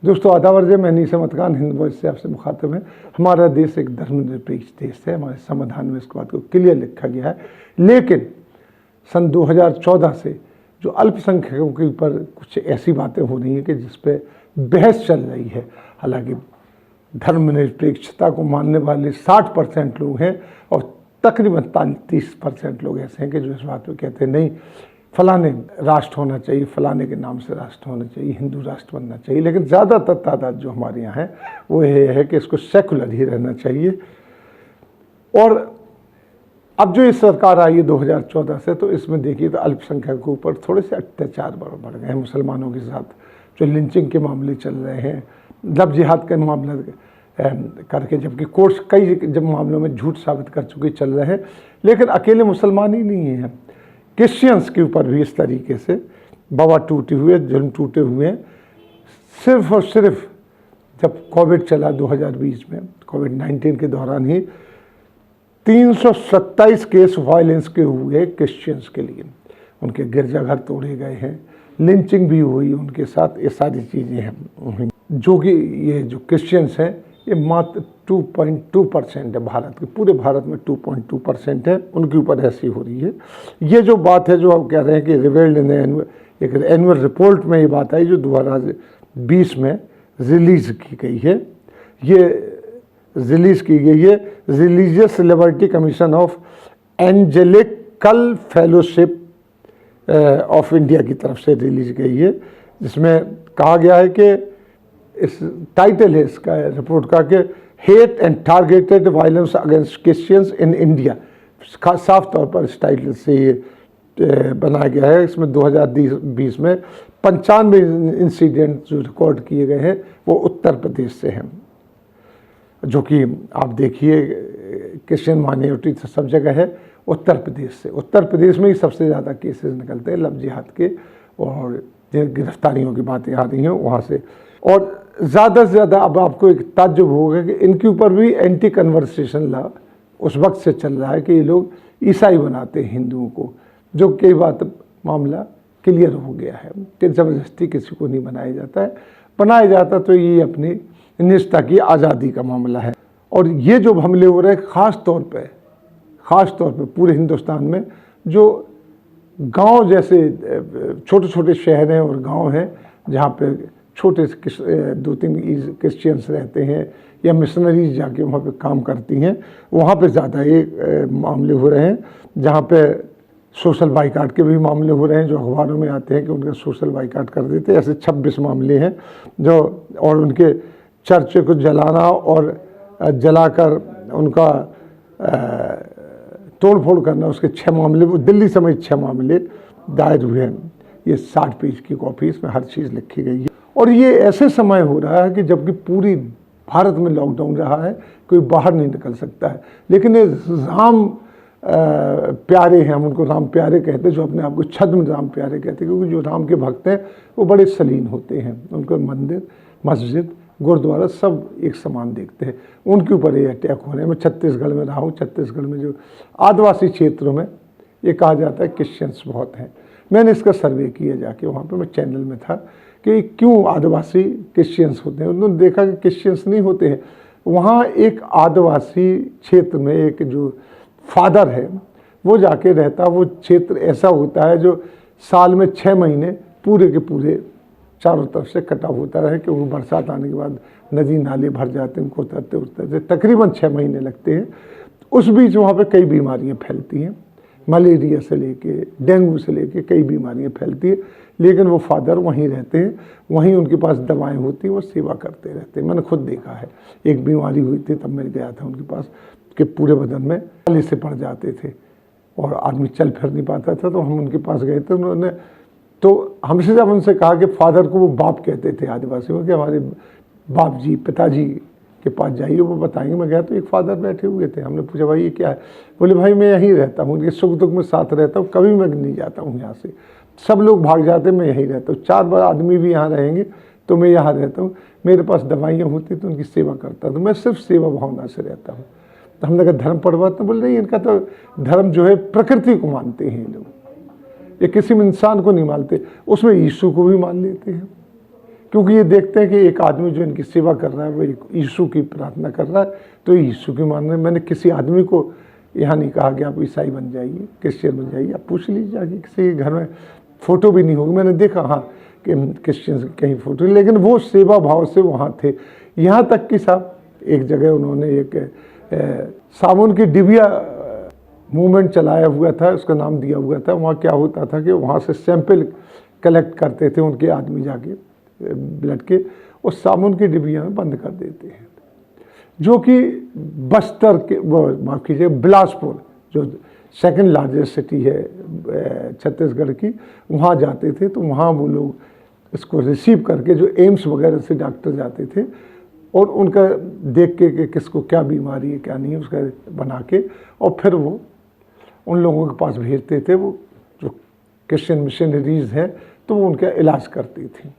दोस्तों आदाब अर्ज़ है, मैं नीसमत खान हिंद वॉइस से आपसे मुखातिब है। हमारा देश एक धर्मनिरपेक्ष देश है, हमारे संविधान में इसके बात को क्लियर लिखा गया है। लेकिन सन 2014 से जो अल्पसंख्यकों के ऊपर कुछ ऐसी बातें हो रही हैं कि जिस पे बहस चल रही है। हालांकि धर्मनिरपेक्षता को मानने वाले 60% लोग हैं और तकरीबन 33% लोग ऐसे हैं कि जो इस बात पे कहते हैं नहीं, फलाने राष्ट्र होना चाहिए, फलाने के नाम से राष्ट्र होना चाहिए, हिंदू राष्ट्र बनना चाहिए। लेकिन ज़्यादातर तादाद जो हमारे यहाँ है वो ये है कि इसको सेकुलर ही रहना चाहिए। और अब जो इस सरकार आई है 2014 से, तो इसमें देखिए तो अल्पसंख्यकों के ऊपर थोड़े से अत्याचार बढ़ गए हैं। मुसलमानों के साथ जो लिंचिंग के मामले चल रहे हैं, लव जिहाद के मामले करके, जबकि कोर्ट्स कई जब मामलों में झूठ साबित कर चुके चल रहे हैं। लेकिन अकेले मुसलमान ही नहीं हैं, क्रिश्चियंस के ऊपर भी इस तरीके से बाबा टूटे हुए, जुल्म टूटे हुए हैं। सिर्फ और सिर्फ जब कोविड चला 2020 में, कोविड-19 के दौरान ही 327 केस वायलेंस के हुए क्रिश्चियंस के लिए। उनके गिरजाघर तोड़े गए हैं, लिंचिंग भी हुई उनके साथ, ये सारी चीज़ें हैं। जो कि ये जो क्रिश्चियंस हैं ये मात्र 2.2% है, भारत के पूरे भारत में 2.2% है, उनके ऊपर ऐसी हो रही है। ये जो बात है जो आप कह रहे हैं कि रिवील्ड इन एक एनुअल रिपोर्ट में ये बात आई जो 2020 में रिलीज़ की गई है। ये रिलीज़ की गई है religious liberty commission of evangelical fellowship of India की तरफ से रिलीज गई है, जिसमें कहा गया है कि इस टाइटल है इसका रिपोर्ट का कि hate and targeted violence against Christians in India. साफ तौर पर इस टाइटल से ये बनाया गया है। इसमें 2020 में 95 इंसिडेंट जो रिकॉर्ड किए गए हैं वो उत्तर प्रदेश से हैं, जो कि आप देखिए क्रिश्चियन माइनॉरिटी सब जगह है, उत्तर प्रदेश से। उत्तर प्रदेश में ही सबसे ज़्यादा केसेस निकलते हैं लव जिहाद के, और गिरफ्तारियों की बातें आ रही हैं वहाँ से। और ज़्यादा से ज़्यादा अब आपको एक ताज्जुब होगा कि इनके ऊपर भी एंटी कन्वर्सेशन लॉ उस वक्त से चल रहा है कि ये लोग ईसाई बनाते हैं हिंदुओं को, जो कई बात मामला क्लियर हो गया है कि ज़बरदस्ती किसी को नहीं बनाया जाता है। बनाया जाता तो ये अपनी निष्ठा की आज़ादी का मामला है। और ये जो हमले हो रहे हैं ख़ास तौर पे पूरे हिंदुस्तान में, जो गांव जैसे छोटे छोटे शहर हैं और गांव हैं जहाँ पे छोटे 2-3 क्रिश्चियंस रहते हैं या मिशनरीज जाके वहाँ पे काम करती हैं, वहाँ पे ज़्यादा ये मामले हो रहे हैं। जहाँ पे सोशल बाइकाट के भी मामले हो रहे हैं, जो अखबारों में आते हैं कि उनका सोशल बाइकाट कर देते हैं। ऐसे 26 मामले हैं जो, और उनके चर्च को जलाना और जलाकर उनका तोड़फोड़ करना, उसके 6 मामले, वो दिल्ली समेत 6 मामले दायर हुए हैं। ये 60 पेज की कॉपी, इसमें हर चीज़ लिखी गई है। और ये ऐसे समय हो रहा है कि जबकि पूरी भारत में लॉकडाउन रहा है, कोई बाहर नहीं निकल सकता है। लेकिन ये राम प्यारे हैं, हम उनको राम प्यारे कहते हैं, जो अपने आप को छद्म राम प्यारे कहते हैं, क्योंकि जो राम के भक्त हैं वो बड़े सलीन होते हैं। उनको मंदिर, मस्जिद, गुरुद्वारा सब एक समान देखते हैं। उनके ऊपर ये अटैक हो रहे हैं। मैं छत्तीसगढ़ में रहा हूँ, छत्तीसगढ़ में जो आदिवासी क्षेत्रों में ये कहा जाता है क्रिश्चियंस बहुत हैं। मैंने इसका सर्वे किया जाके, वहाँ पे मैं चैनल में था कि क्यों आदिवासी क्रिश्चियंस होते हैं। उन्होंने देखा कि क्रिश्चियंस नहीं होते हैं। वहाँ एक आदिवासी क्षेत्र में एक जो फादर है वो जाके रहता, वो क्षेत्र ऐसा होता है जो साल में 6 महीने पूरे के पूरे चारों तरफ से कटा होता है, कि वो बरसात आने के बाद नदी नाले भर जाते हैं, उनको उतरते तकरीबन 6 महीने लगते हैं। उस बीच वहाँ पे कई बीमारियाँ फैलती हैं, मलेरिया से लेके डेंगू से लेके कई बीमारियाँ फैलती हैं। लेकिन वो फादर वहीं रहते हैं, वहीं उनके पास दवाएं होती हैं, वो सेवा करते रहते हैं। मैंने खुद देखा है, एक बीमारी हुई थी तब मैं गया था उनके पास, कि पूरे बदन में काले से पड़ जाते थे और आदमी चल फिर नहीं पाता था। तो हम उनके पास गए थे, उन्होंने तो हमसे जब उनसे कहा कि फादर को वो बाप कहते थे आदिवासी में, कि हमारे बाप जी, पिताजी के पास जाइए, वो बताएंगे। मैं गया तो एक फादर बैठे हुए थे। हमने पूछा भाई ये क्या है? बोले भाई मैं यहीं रहता हूँ, उनके सुख दुख में साथ रहता हूँ, कभी मैं नहीं जाता हूँ यहाँ से। सब लोग भाग जाते, मैं यहीं रहता हूँ। 4 बार आदमी भी यहाँ रहेंगे तो मैं यहाँ रहता हूँ। मेरे पास दवाइयाँ होती तो उनकी सेवा करता, तो मैं सिर्फ सेवा भावना से रहता हूँ। तो हमने कहा धर्म पढ़वाते? बोले नहीं, इनका तो धर्म जो है प्रकृति को मानते हैं लोग, ये किसी भी इंसान को नहीं मानते। उसमें यीशु को भी मान लेते हैं क्योंकि ये देखते हैं कि एक आदमी जो इनकी सेवा कर रहा है वो एक यीशु की प्रार्थना कर रहा है, तो यीशु की मान रहे हैं। मैंने किसी आदमी को यहाँ नहीं कहा कि आप ईसाई बन जाइए, क्रिश्चियन बन जाइए। आप पूछ लीजिए जाके, किसी के घर में फ़ोटो भी नहीं होगी। मैंने देखा हाँ कि क्रिश्चियन कहीं फ़ोटो, लेकिन वो सेवा भाव से वहाँ थे। यहाँ तक कि साहब एक जगह उन्होंने एक साबुन की डिबिया मूवमेंट चलाया हुआ था, उसका नाम दिया हुआ था। वहाँ क्या होता था कि वहाँ से सैंपल कलेक्ट करते थे उनके आदमी जाके ब्लड के, और साबुन की डिबिया में बंद कर देते हैं, जो कि बस्तर के वो माफ़ कीजिए बिलासपुर जो सेकंड लार्जेस्ट सिटी है छत्तीसगढ़ की, वहाँ जाते थे। तो वहाँ वो लोग इसको रिसीव करके, जो एम्स वगैरह से डॉक्टर जाते थे, और उनका देख के कि किसको क्या बीमारी है क्या नहीं है उसका बना के, और फिर वो उन लोगों के पास भेजते थे, वो जो क्रिश्चियन मिशनरीज हैं, तो वो उनका इलाज करती थी।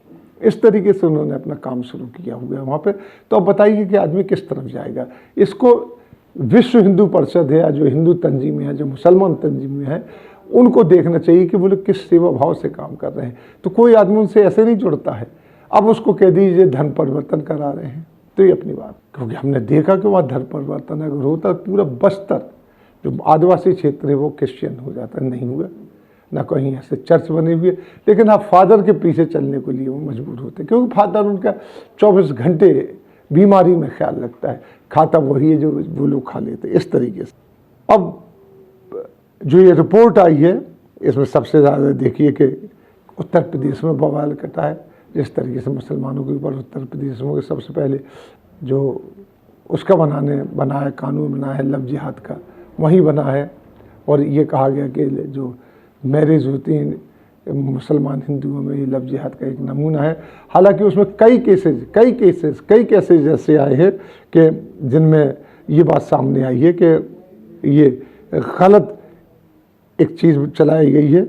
इस तरीके से उन्होंने अपना काम शुरू किया हुआ है वहाँ पे। तो अब बताइए कि आदमी किस तरफ जाएगा। इसको विश्व हिंदू परिषद है, या जो हिंदू तंजीमें हैं, जो मुसलमान तंजीमें हैं, उनको देखना चाहिए कि वो लोग किस सेवा भाव से काम कर रहे हैं। तो कोई आदमी उनसे ऐसे नहीं जुड़ता है, अब उसको कह दीजिए धर्म परिवर्तन करा रहे हैं, तो ये अपनी बात, क्योंकि हमने देखा कि वहाँ धर्म परिवर्तन अगर होता, पूरा बस्तर जो आदिवासी क्षेत्र है वो क्रिश्चियन हो जाता। नहीं हुआ, ना कहीं ऐसे चर्च बने हुए, लेकिन आप फादर के पीछे चलने के लिए वो मजबूर होते, क्योंकि फादर उनका 24 घंटे बीमारी में ख्याल रखता है, खाता वही है जो वो लोग खा लेते, इस तरीके से। अब जो ये रिपोर्ट आई है, इसमें सबसे ज़्यादा देखिए कि उत्तर प्रदेश में बवाल कटा है। जिस तरीके से मुसलमानों के ऊपर उत्तर प्रदेश में सबसे पहले जो उसका बनाया कानून बना है लव जिहाद का, वहीं बना है। और ये कहा गया कि जो मैरिज होती हैं मुसलमान हिंदुओं में, ये लव जिहाद का एक नमूना है। हालांकि उसमें कई केसेज ऐसे आए हैं कि जिनमें ये बात सामने आई है कि ये गलत एक चीज़ चलाई गई है।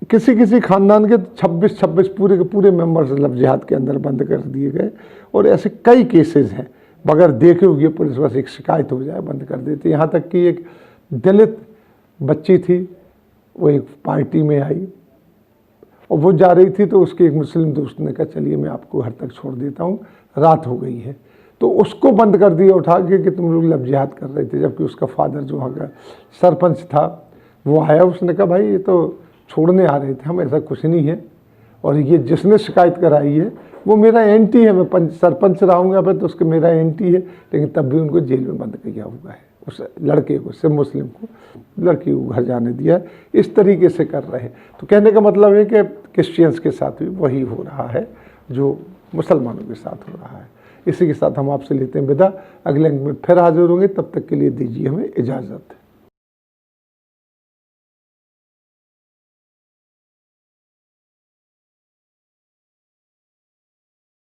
किसी खानदान के 26 पूरे के पूरे मेंबर्स लव जिहाद के अंदर बंद कर दिए गए, और ऐसे कई केसेस हैं, बगैर देखे हुए पुलिस बस एक शिकायत हो जाए बंद कर देते। यहाँ तक कि एक दलित बच्ची थी, वो एक पार्टी में आई और वो जा रही थी, तो उसके एक मुस्लिम दोस्त ने कहा चलिए मैं आपको घर तक छोड़ देता हूँ, रात हो गई है। तो उसको बंद कर दिया उठा के कि तुम लोग लव जिहाद कर रहे थे। जबकि उसका फादर जो वहाँ का सरपंच था वो आया, उसने कहा भाई ये तो छोड़ने आ रहे थे हम, ऐसा कुछ नहीं है। और ये जिसने शिकायत कराई है वो मेरा एंटी है, मैं सरपंच रहूँगा फिर तो उसके मेरा एंटी है। लेकिन तब भी उनको जेल में बंद किया हुआ है, उस लड़के को, सिर्फ मुस्लिम को, लड़की को घर जाने दिया। इस तरीके से कर रहे हैं। तो कहने का मतलब है कि क्रिश्चियंस के साथ भी वही हो रहा है जो मुसलमानों के साथ हो रहा है। इसी के साथ हम आपसे लेते हैं विदा। अगले अंक में फिर हाजिर होंगे, तब तक के लिए दीजिए हमें इजाज़त।